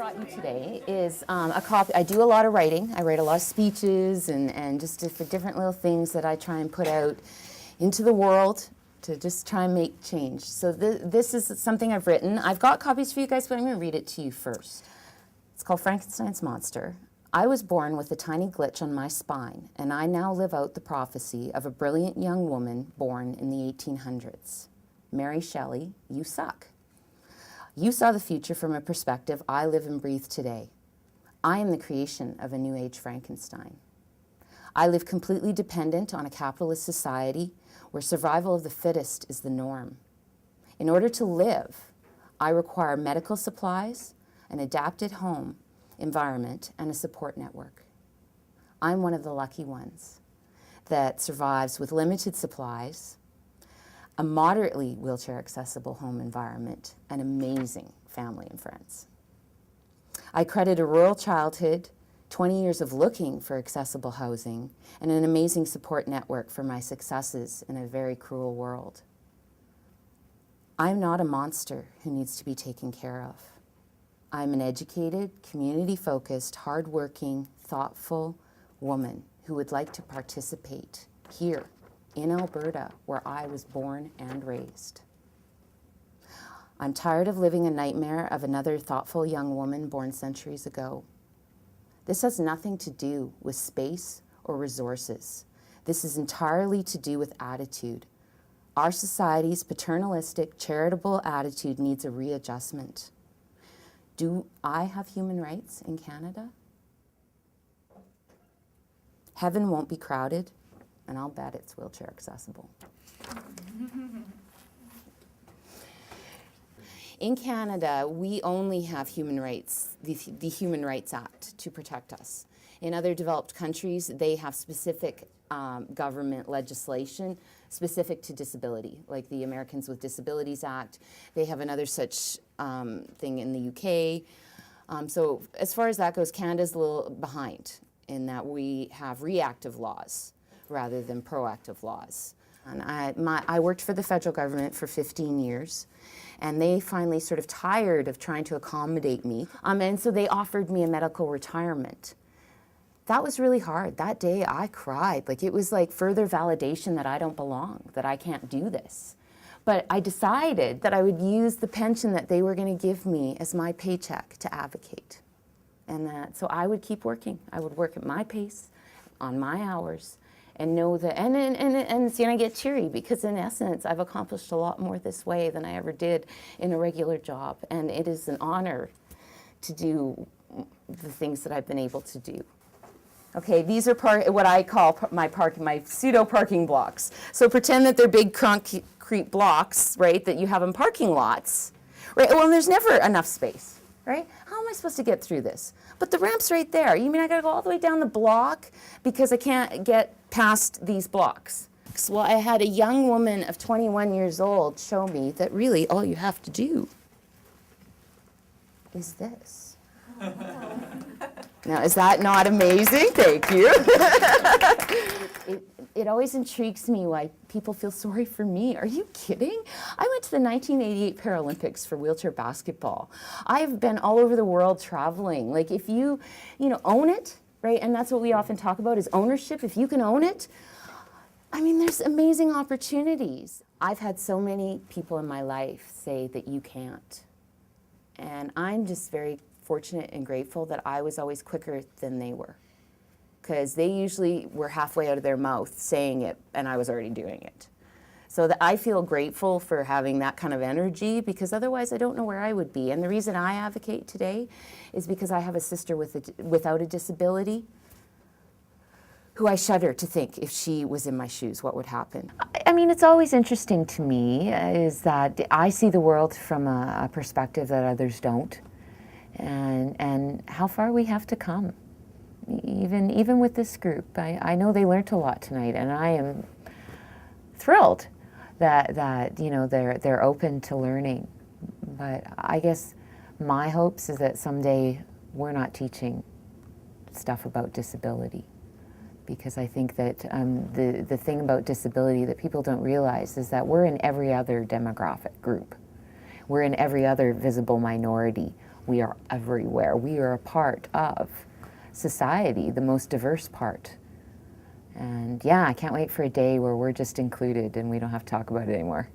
brought you today is a copy. I do a lot of writing. I write a lot of speeches and just different little things that I try and put out into the world to just try and make change. So this is something I've written. I've got copies for you guys, but I'm going to read it to you first. It's called Frankenstein's Monster. I was born with a tiny glitch on my spine, and I now live out the prophecy of a brilliant young woman born in the 1800s. Mary Shelley, you suck. You saw the future from a perspective I live and breathe today. I am the creation of a new age Frankenstein. I live completely dependent on a capitalist society where survival of the fittest is the norm. In order to live, I require medical supplies, an adapted home environment, and a support network. I'm one of the lucky ones that survives with limited supplies, a moderately wheelchair accessible home environment, and amazing family and friends. I credit a rural childhood, 20 years of looking for accessible housing, and an amazing support network for my successes in a very cruel world. I'm not a monster who needs to be taken care of. I'm an educated, community-focused, hardworking, thoughtful woman who would like to participate here in Alberta, where I was born and raised. I'm tired of living a nightmare of another thoughtful young woman born centuries ago. This has nothing to do with space or resources. This is entirely to do with attitude. Our society's paternalistic, charitable attitude needs a readjustment. Do I have human rights in Canada? Heaven won't be crowded, and I'll bet it's wheelchair accessible. In Canada, we only have human rights, the Human Rights Act, to protect us. In other developed countries, they have specific government legislation specific to disability, like the Americans with Disabilities Act. They have another such thing in the UK. So as far as that goes, Canada's a little behind in that we have reactive laws rather than proactive laws. And I worked for the federal government for 15 years, and they finally sort of tired of trying to accommodate me. And so they offered me a medical retirement. That was really hard. That day I cried. Like, it was like further validation that I don't belong, that I can't do this. But I decided that I would use the pension that they were going to give me as my paycheck to advocate. And so I would keep working. I would work at my pace, on my hours, and know that, and see, and I get cheery because in essence, I've accomplished a lot more this way than I ever did in a regular job. And it is an honor to do the things that I've been able to do. Okay, these are what I call my pseudo parking blocks. So pretend that they're big concrete blocks, right, that you have in parking lots, right? Well, there's never enough space, right? How am I supposed to get through this? But the ramp's right there. You mean I gotta go all the way down the block because I can't get past these blocks? Well, I had a young woman of 21 years old show me that really all you have to do is this. Now, is that not amazing? Thank you. It always intrigues me why people feel sorry for me. Are you kidding? I went to the 1988 Paralympics for wheelchair basketball. I've been all over the world traveling. Like, if you own it, right? And that's what we often talk about is ownership. If you can own it, I mean, there's amazing opportunities. I've had so many people in my life say that you can't. And I'm just very fortunate and grateful that I was always quicker than they were, because they usually were halfway out of their mouth saying it and I was already doing it. So that I feel grateful for having that kind of energy, because otherwise I don't know where I would be. And the reason I advocate today is because I have a sister without a disability who I shudder to think if she was in my shoes, what would happen. I mean, it's always interesting to me is that I see the world from a perspective that others don't. And how far we have to come, even with this group. I know they learned a lot tonight, and I am thrilled that they're open to learning. But I guess my hopes is that someday we're not teaching stuff about disability, because I think that the thing about disability that people don't realize is that we're in every other demographic group. We're in every other visible minority. we are everywhere. We are a part of society, the most diverse part. And yeah, I can't wait for a day where we're just included and we don't have to talk about it anymore.